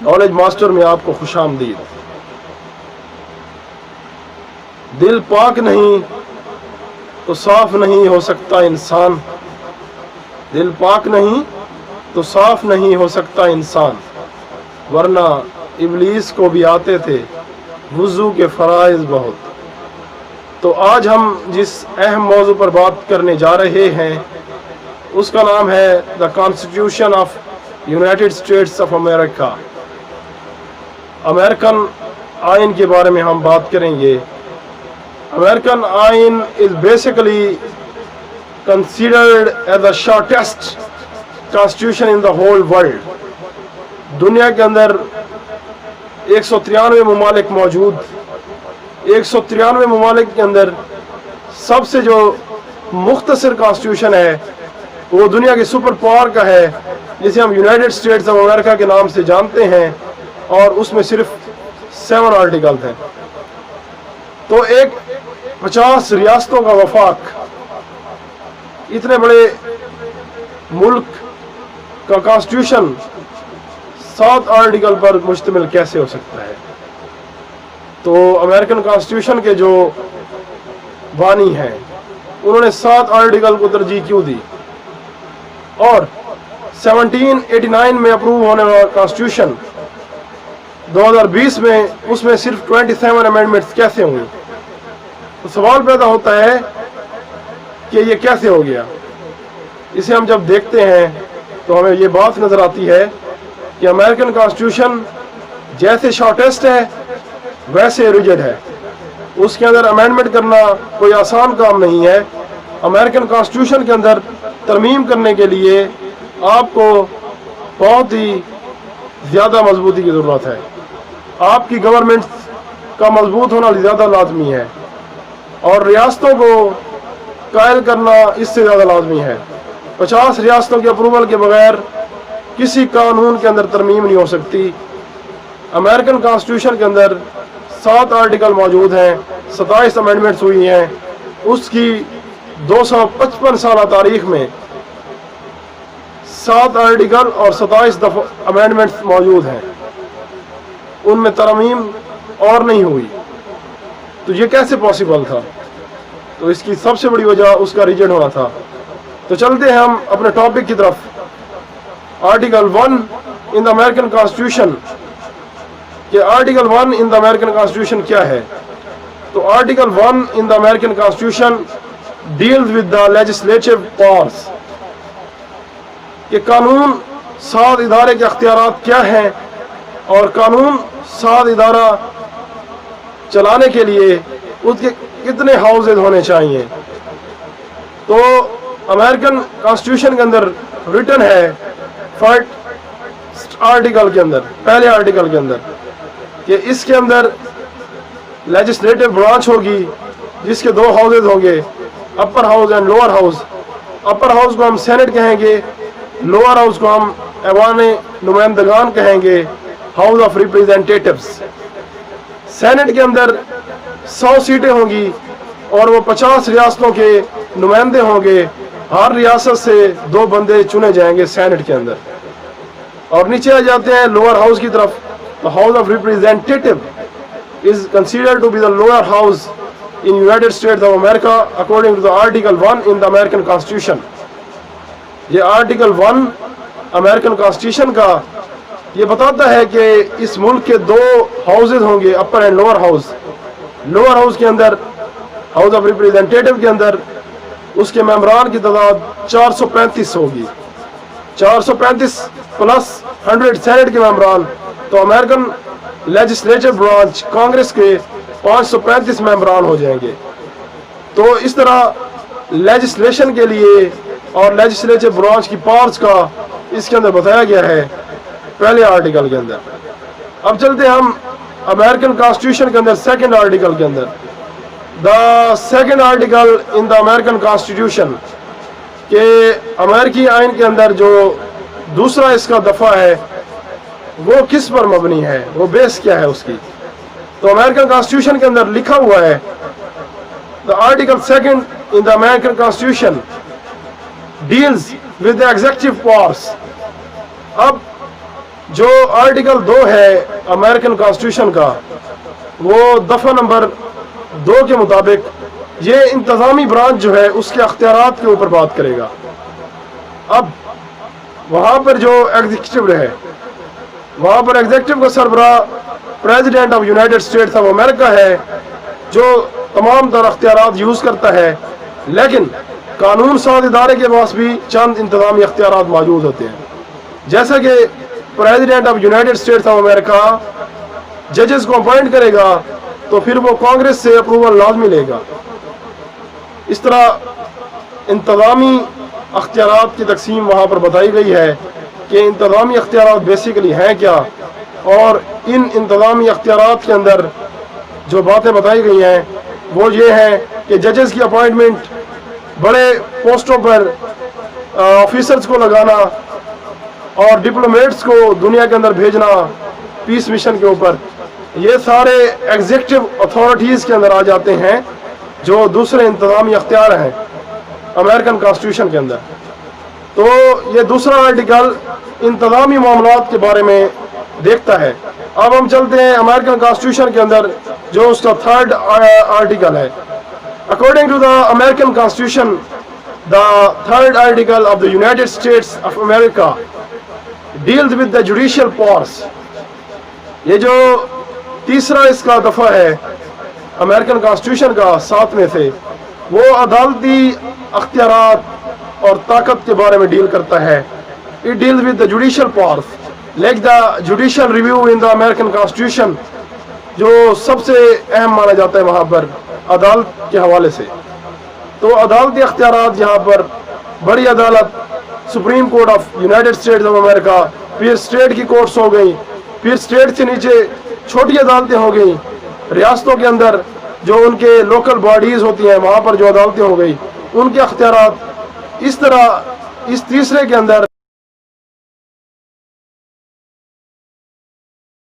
Knowledge master में आपको खुश आमदीद। दिल पाक नहीं तो साफ नहीं हो सकता इंसान, दिल पाक नहीं तो साफ नहीं हो सकता इंसान, वरना इब्लीस को भी आते थे वुज़ू के फ़राइज़ बहुत। तो आज हम जिस अहम मौजू पर बात करने जा रहे हैं उसका नाम है the constitution of United States of America. American आइन के बारे में हम बात करेंगे। अमेरिकन आइन is basically considered as the shortest constitution in the whole world. दुनिया के अंदर 193 ममालिक मौजूद, 193 ममालिक के अंदर सबसे जो मुख्तसर कॉन्स्टिट्यूशन है वो दुनिया के सुपर पावर का है, जिसे हम यूनाइटेड स्टेट्स ऑफ अमेरिका के नाम से जानते हैं, और उसमें सिर्फ 7 आर्टिकल हैं। तो एक 50 रियासतों का वफाक इतने बड़े मुल्क का कॉन्स्टिट्यूशन 7 आर्टिकल पर मुश्तमिल कैसे हो सकता है? तो अमेरिकन कॉन्स्टिट्यूशन के जो बानी हैं उन्होंने 7 आर्टिकल को तरजीह क्यों दी? और 1789 में अप्रूव होने वाला कॉन्स्टिट्यूशन 2020 में उसमें सिर्फ 27 अमेंडमेंट्स कैसे हुई? तो सवाल पैदा होता है कि ये कैसे हो गया। इसे हम जब देखते हैं तो हमें ये बात नजर आती है कि अमेरिकन कॉन्स्टिट्यूशन जैसे शॉर्टेस्ट है वैसे रिजिड है। उसके अंदर अमेंडमेंट करना कोई आसान काम नहीं है। अमेरिकन कॉन्स्टिट्यूशन के अंदर तरमीम करने के लिए आपको बहुत ही ज़्यादा मजबूती की ज़रूरत है। आपकी गवर्नमेंट का मजबूत होना ज़्यादा लाजमी है और रियासतों को कायल करना इससे ज़्यादा लाजमी है। 50 रियासतों के अप्रूवल के बगैर किसी कानून के अंदर तरमीम नहीं हो सकती। अमेरिकन कॉन्स्टिट्यूशन के अंदर 7 आर्टिकल मौजूद हैं, 27 अमेंडमेंट्स हुई हैं। उसकी 255 साल तारीख में 7 आर्टिकल और 27 अमेंडमेंट्स मौजूद हैं, उनमें तरमीम और नहीं हुई। तो ये कैसे पॉसिबल था? तो इसकी सबसे बड़ी वजह उसका रिजिड होना था। तो चलते हैं हम अपने टॉपिक की तरफ। Article 1 in the American constitution कि article 1 in the American constitution क्या है? तो article 1 in the American constitution deals with the legislative powers कि कानून साद इदारे के अख्तियारात क्या हैं और कानून साद इदारा चलाने के लिए उसके कितने हाउसेज होने चाहिए। तो अमेरिकन कॉन्स्टिट्यूशन के अंदर रिटन है फर्स्ट आर्टिकल के अंदर, पहले आर्टिकल के अंदर, कि इसके अंदर लेजिस्लेटिव ब्रांच होगी जिसके 2 हाउसेज होंगे, upper house and lower house. Upper house को हम सेनेट कहेंगे, लोअर हाउस को हम ऐवान नुमाइंदगान कहेंगे, हाउस ऑफ रिप्रेजेंटेटिव्स। सेनेट के अंदर 100 सीटें होंगी और वो 50 रियासतों के नुमाइंदे होंगे। हर रियासत से 2 बंदे चुने जाएंगे सेनेट के अंदर। और नीचे आ जाते हैं लोअर हाउस की तरफ। तो house of representative is considered to be the lower house in United States of America according to the Article 1 in the American Constitution। ये आर्टिकल 1 अमेरिकन कॉन्स्टिट्यूशन का ये बताता है कि इस मुल्क के 2 हाउसेज होंगे, upper and lower house. Lower house के अंदर, हाउस ऑफ रिप्रेजेंटेटिव के अंदर, उसके मेंबरान की तादाद 435 होगी। 435 प्लस 100 सेनेट के मेंबरान। तो अमेरिकन लेजिस्लेटिव ब्रांच कांग्रेस के 535 मेंबरान हो जाएंगे। तो इस तरह लेजिस्लेशन के लिए और लेजिस्लेटिव ब्रांच की पावर्स का इसके अंदर बताया गया है पहले आर्टिकल के अंदर। अब चलते हम अमेरिकन कॉन्स्टिट्यूशन के अंदर सेकंड आर्टिकल के अंदर। The second article in the American constitution के अमेरिकी आइन के अंदर जो दूसरा इसका दफा है वो किस पर मबनी है, वो बेस क्या है उसकी? तो अमेरिकन कॉन्स्टिट्यूशन के अंदर लिखा हुआ है the article 2 in the American constitution deals with the executive powers. अब जो आर्टिकल 2 है अमेरिकन कॉन्स्टिट्यूशन का, वो दफ़ा नंबर 2 के मुताबिक ये इंतज़ामी ब्रांच जो है उसके अख्तियारात के ऊपर बात करेगा। अब वहाँ पर जो एग्जीक्यूटिव है, वहाँ पर एग्जीक्यूटिव का सरबराह president of United States of America है, जो तमाम तर अख्तियारात यूज़ करता है, लेकिन कानून साज इदारे के पास भी चंद इंतज़ामी अख्तियारात मौजूद होते हैं। जैसा कि president of United States of America जजेस को अपॉइंट करेगा तो फिर वो कांग्रेस से अप्रूवल लाजमी लेगा। इस तरह इंतज़ामी अख्तियारात की तकसीम वहाँ पर बताई गई है कि इंतज़ामी अख्तियारात बेसिकली हैं क्या, और इन इंतज़ामी अख्तियारात के अंदर जो बातें बताई गई हैं वो ये हैं कि जजेस की अपॉइंटमेंट, बड़े पोस्टों पर ऑफिसर्स को लगाना और डिप्लोमेट्स को दुनिया के अंदर भेजना पीस मिशन के ऊपर, ये सारे एग्जीक्यूटिव अथॉरिटीज़ के अंदर आ जाते हैं जो दूसरे इंतज़ामी अख्तियार हैं अमेरिकन कॉन्स्टिट्यूशन के अंदर। तो ये दूसरा आर्टिकल इंतज़ामी मामलात के बारे में देखता है। अब हम चलते हैं अमेरिकन कॉन्स्टिट्यूशन के अंदर जो उसका 3rd आर्टिकल है। According to the American constitution, the 3rd article of the United States of America deals with the judicial powers. ये जो तीसरा इसका दफ़ा है अमेरिकन कॉन्स्टिट्यूशन का 7 में से, वो अदालती अख्तियारात और ताकत के बारे में डील करता है। It deals with the judicial powers, like the judicial review in the American constitution, जो सबसे अहम माना जाता है वहाँ पर अदालत के हवाले से। तो अदालती अख्तियारात यहाँ पर बड़ी अदालत, supreme court of United States of America, फिर स्टेट की कोर्ट्स हो गई, फिर स्टेट से नीचे छोटी अदालतें हो गई, रियासतों के अंदर जो उनके लोकल बॉडीज़ होती हैं वहाँ पर जो अदालतें हो गई, उनके अख्तियारात। इस तरह इस तीसरे के अंदर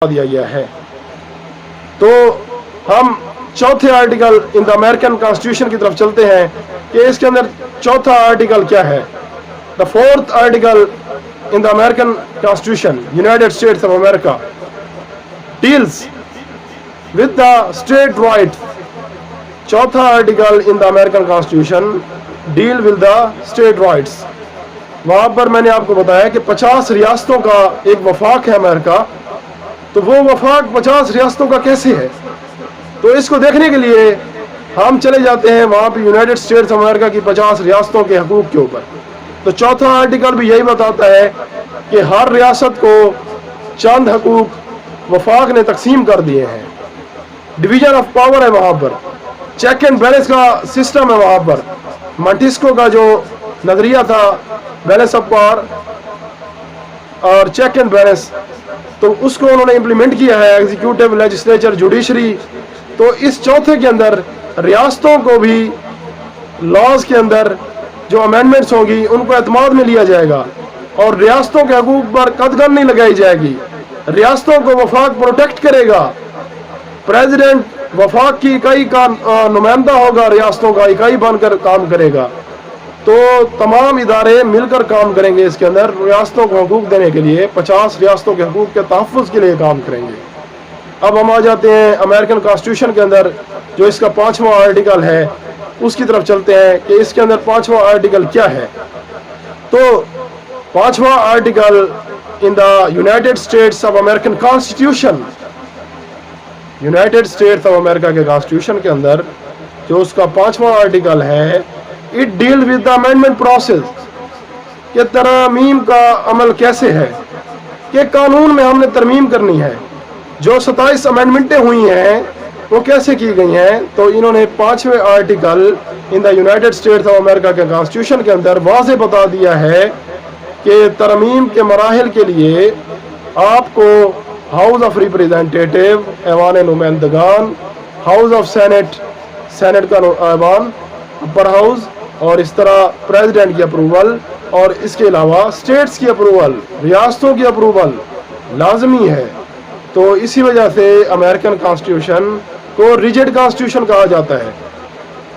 दिया गया है। तो हम चौथे article in the American constitution की तरफ चलते हैं कि इसके अंदर चौथा आर्टिकल क्या है। The 4th article in the American constitution United States of America deals with the state rights. चौथा article in the American constitution deal with the state rights. वहाँ पर मैंने आपको बताया कि 50 रियासतों का एक वफाक है अमेरिका। तो वो वफाक 50 रियासतों का कैसे है, तो इसको देखने के लिए हम चले जाते हैं वहाँ पे यूनाइटेड स्टेट्स ऑफ अमेरिका की 50 रियासतों के हकूक़ के ऊपर। तो चौथा आर्टिकल भी यही बताता है कि हर रियासत को चंद हकूक़ वफाक ने तकसीम कर दिए हैं। डिवीज़न ऑफ पावर है वहाँ पर, चेक एंड बैलेंस का सिस्टम है वहाँ पर। मॉन्टेस्क्यू का जो नज़रिया था बैलेंस ऑफ पावर और चेक एंड बैलेंस, तो उसको उन्होंने इम्प्लीमेंट किया है, एग्जीक्यूटिव, लेजिस्लेचर, जुडिशरी। तो इस चौथे के अंदर रियासतों को भी लॉज के अंदर जो अमेंडमेंट्स होंगी उनको एतमाद में लिया जाएगा और रियासतों के हकूक़ पर कदगन नहीं लगाई जाएगी। रियासतों को वफाक प्रोटेक्ट करेगा। प्रेसिडेंट वफाक की इकाई का नुमाइंदा होगा, रियासतों का इकाई बनकर काम करेगा। तो तमाम इदारे मिलकर काम करेंगे इसके अंदर, रियासतों को हकूक़ देने के लिए, 50 रियासतों के हकूक़ के तहफ़्फ़ुज़ के लिए काम करेंगे। अब हम आ जाते हैं अमेरिकन कॉन्स्टिट्यूशन के अंदर जो इसका 5वां आर्टिकल है, उसकी तरफ चलते हैं कि इसके अंदर 5वां आर्टिकल क्या है। तो 5वां article in the United States of American constitution, United States of America के कॉन्स्टिट्यूशन के अंदर जो उसका 5वां आर्टिकल है, it deal with the amendment process, कि तरमीम का अमल कैसे है, कि कानून में हमने तरमीम करनी है। जो 27 अमेंडमेंटें हुई हैं वो कैसे की गई हैं, तो इन्होंने 5वें article in the United States of America के कॉन्स्टिट्यूशन के अंदर वाज़ेह बता दिया है कि तरमीम के मराहिल के लिए आपको हाउस ऑफ रिप्रेजेंटेटिव, ऐवान नुमाइंदगान, हाउस ऑफ सेनेट, सेनेट का ऐवान, अपर हाउस, और इस तरह प्रेसिडेंट की अप्रूवल, और इसके अलावा स्टेट्स की अप्रूवल, रियासतों की अप्रूवल लाजमी है। तो इसी वजह से अमेरिकन कॉन्स्टिट्यूशन को रिजिड कॉन्स्टिट्यूशन कहा जाता है।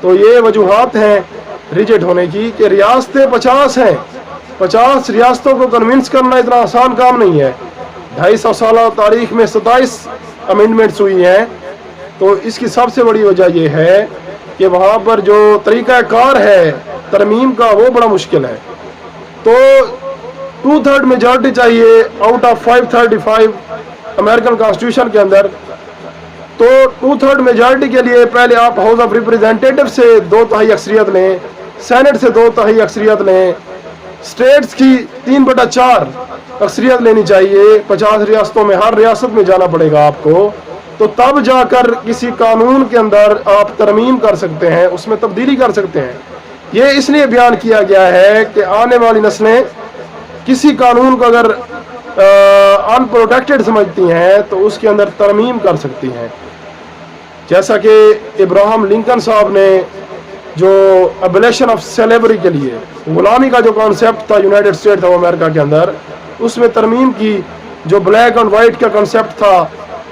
तो ये वजूहात हैं रिजिड होने की कि रियासतें 50 हैं, 50 रियासतों को कन्विंस करना इतना आसान काम नहीं है। 250 साल तारीख में 27 अमेंडमेंट्स हुई हैं। तो इसकी सबसे बड़ी वजह यह है कि वहाँ पर जो तरीक़ाकार है तरमीम का वो बड़ा मुश्किल है। तो 2/3 मेजॉरिटी चाहिए आउट ऑफ 535 अमेरिकन कॉन्स्टिट्यूशन के अंदर। तो 2/3 मेजॉरिटी के लिए पहले आप हाउस ऑफ रिप्रेजेंटेटिव से 2/3 अक्सरियत लें, सेनेट से 2/3 अक्सरियत लें, स्टेट्स की 3/4 अक्सरियत लेनी चाहिए। 50 रियासतों में हर रियासत में जाना पड़ेगा आपको। तो तब जाकर किसी कानून के अंदर आप तरमीम कर सकते हैं, उसमें तब्दीली कर सकते हैं। ये इसलिए बयान किया गया है कि आने वाली नस्लें किसी कानून को अगर अनप्रोटेक्टेड समझती हैं तो उसके अंदर तरमीम कर सकती हैं। जैसा कि इब्राहिम लिंकन साहब ने जो एबॉलिशन ऑफ स्लेवरी के लिए गुलामी का जो कॉन्सेप्ट था यूनाइटेड स्टेट्स ऑफ अमेरिका के अंदर, उसमें तरमीम की। जो ब्लैक एंड वाइट का कॉन्सेप्ट था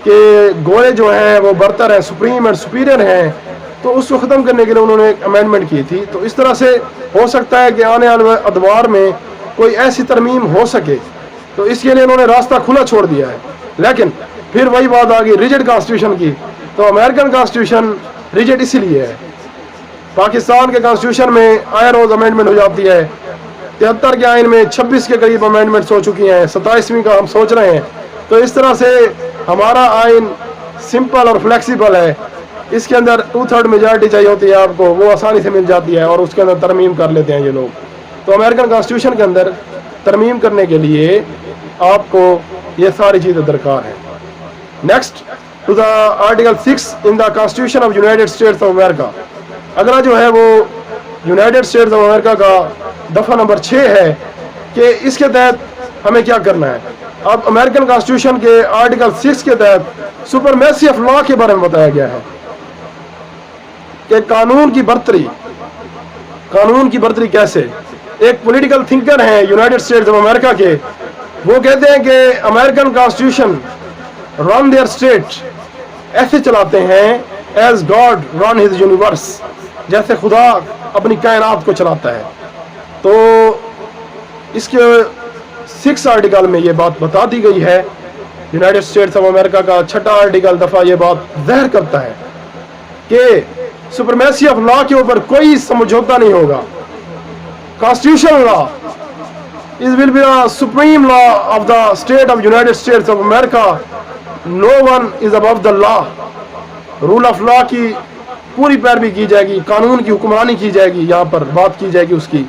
कि गोरे जो हैं वो बरतर हैं, सुप्रीम एंड सुपीरियर हैं, तो उसको ख़त्म करने के लिए उन्होंने एक अमेंडमेंट की थी। तो इस तरह से हो सकता है कि आने वाले अदवार में कोई ऐसी तरमीम हो सके, तो इसके लिए उन्होंने रास्ता खुला छोड़ दिया है। लेकिन फिर वही बात आ गई रिजिड कॉन्स्टिट्यूशन की। तो अमेरिकन कॉन्स्टिट्यूशन रिजिड इसीलिए है। पाकिस्तान के कॉन्स्टिट्यूशन में आए रोज़ अमेंडमेंट हो जाती है। 73 के आइन में 26 के करीब अमेंडमेंट्स हो चुकी हैं, 27वीं का हम सोच रहे हैं। तो इस तरह से हमारा आइन सिंपल और फ्लेक्सिबल है। इसके अंदर 2/3 मेजॉरिटी चाहिए होती है आपको, वो आसानी से मिल जाती है और उसके अंदर तरमीम कर लेते हैं ये लोग। तो अमेरिकन कॉन्स्टिट्यूशन के अंदर तरमीम करने के लिए आपको ये सारी चीज़ें दरकार हैं। Next to the article 6 in the constitution of United States of America. अगला जो है वो यूनाइटेड स्टेट्स ऑफ अमेरिका का दफ़ा नंबर 6 है कि इसके तहत हमें क्या करना है। अब अमेरिकन कॉन्स्टिट्यूशन के आर्टिकल 6 के तहत सुपरमेसी ऑफ लॉ के बारे में बताया गया है कि कानून की बर्तरी कैसे। एक पॉलिटिकल थिंकर हैं यूनाइटेड स्टेट्स ऑफ अमेरिका के, वो कहते हैं कि American constitution run their state ऐसे चलाते हैं as god run his universe, जैसे खुदा अपनी कायनात को चलाता है। तो इसके 6 आर्टिकल में ये बात बता दी गई है। यूनाइटेड स्टेट्स ऑफ अमेरिका का 6ठा आर्टिकल दफा ये बात ज़ाहिर करता है कि सुपरमेसी ऑफ लॉ के ऊपर कोई समझौता नहीं होगा। Constitutional law is will be the supreme law of the state of United States of America. No one is above the law. Rule of law की पूरी पैरवी की जाएगी, कानून की हुक्मरानी की जाएगी, यहाँ पर बात की जाएगी उसकी।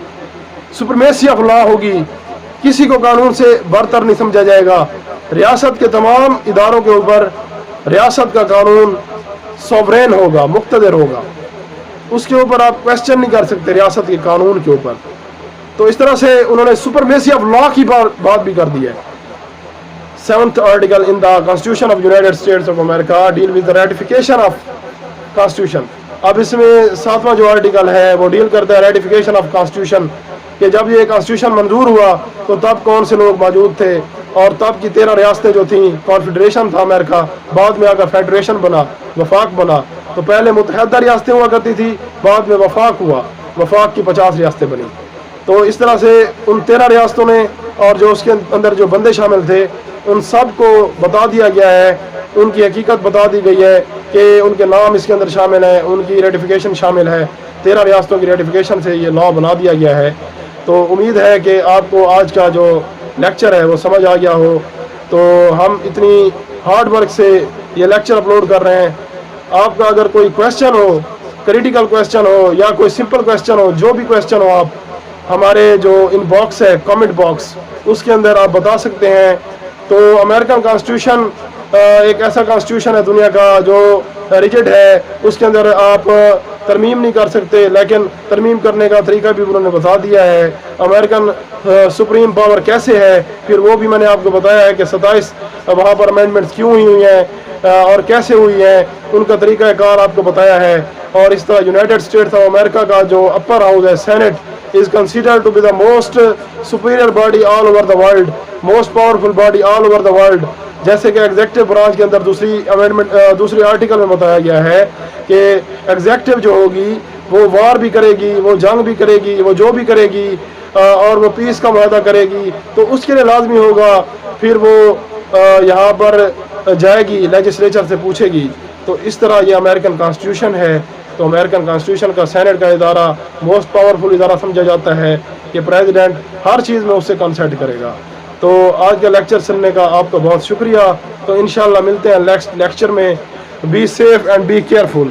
सुपरमेसी ऑफ लॉ होगी, किसी को कानून से बरतर नहीं समझा जाएगा। रियासत के तमाम इदारों के ऊपर रियासत का कानून सॉवरेन होगा, मुक्तदर होगा, उसके ऊपर आप क्वेश्चन नहीं कर सकते रियासत के कानून के ऊपर। तो इस तरह से उन्होंने सुपरमेसी ऑफ लॉ की बात भी कर दी है। 7th article in the constitution of United States of America deal with the ratification of constitution. अब इसमें 7वां जो आर्टिकल है वो डील करता है रेटिफिकेशन ऑफ कॉन्स्टिट्यूशन, कि जब ये कॉन्स्टिट्यूशन मंजूर हुआ तो तब कौन से लोग मौजूद थे, और तब की 13 रियासतें जो थीं, कॉन्फेडरेशन था अमेरिका, बाद में आकर फेडरेशन बना, वफाक बना। तो पहले मुत्तहदा रियासतें हुआ करती थी, बाद में वफाक हुआ, वफाक की 50 रियासतें बनी। तो इस तरह से उन 13 रियासतों ने और जो उसके अंदर जो बंदे शामिल थे उन सब को बता दिया गया है, उनकी हकीकत बता दी गई है कि उनके नाम इसके अंदर शामिल है, उनकी रेटिफिकेशन शामिल है। 13 रियासतों की रेटिफिकेशन से ये लॉ बना दिया गया है। तो उम्मीद है कि आपको आज का जो लेक्चर है वो समझ आ गया हो। तो हम इतनी हार्ड वर्क से ये लेक्चर अपलोड कर रहे हैं। आपका अगर कोई क्वेश्चन हो, क्रिटिकल क्वेश्चन हो या कोई सिंपल क्वेश्चन हो, जो भी क्वेश्चन हो, आप हमारे जो इनबॉक्स है, कमेंट बॉक्स, उसके अंदर आप बता सकते हैं। तो अमेरिकन कॉन्स्टिट्यूशन एक ऐसा कॉन्स्टिट्यूशन है दुनिया का जो रिजिड है, उसके अंदर आप तरमीम नहीं कर सकते, लेकिन तरमीम करने का तरीका भी उन्होंने बता दिया है। अमेरिकन सुप्रीम पावर कैसे है, फिर वो भी मैंने आपको बताया है कि 27 वहाँ पर अमेंडमेंट्स क्यों हुई हैं और कैसे हुई हैं, उनका तरीका कार आपको बताया है। और इस तरह यूनाइटेड स्टेट्स ऑफ अमेरिका का जो अपर हाउस है, senate, is considered to be the most superior body all over the world, most powerful body all over the world। जैसे कि एग्जेक्टिव ब्रांच के अंदर दूसरी आर्टिकल में बताया गया है कि एग्जेक्टिव जो होगी वो वार भी करेगी, वो जंग भी करेगी, वो जो भी करेगी और वो पीस का मुआहदा करेगी। तो उसके लिए लाजमी होगा फिर वो यहाँ पर जाएगी, लेजिस्लेचर से पूछेगी, तो इस तरह ये अमेरिकन कॉन्स्टिट्यूशन है। तो अमेरिकन कॉन्स्टिट्यूशन का सेनेट का इदारा मोस्ट पावरफुल इदारा समझा जाता है कि प्रेसिडेंट हर चीज़ में उससे कंसल्ट करेगा। तो आज का लेक्चर सुनने का आपका बहुत शुक्रिया। तो इंशाल्लाह मिलते हैं नेक्स्ट लेक्चर में। Be safe and be careful.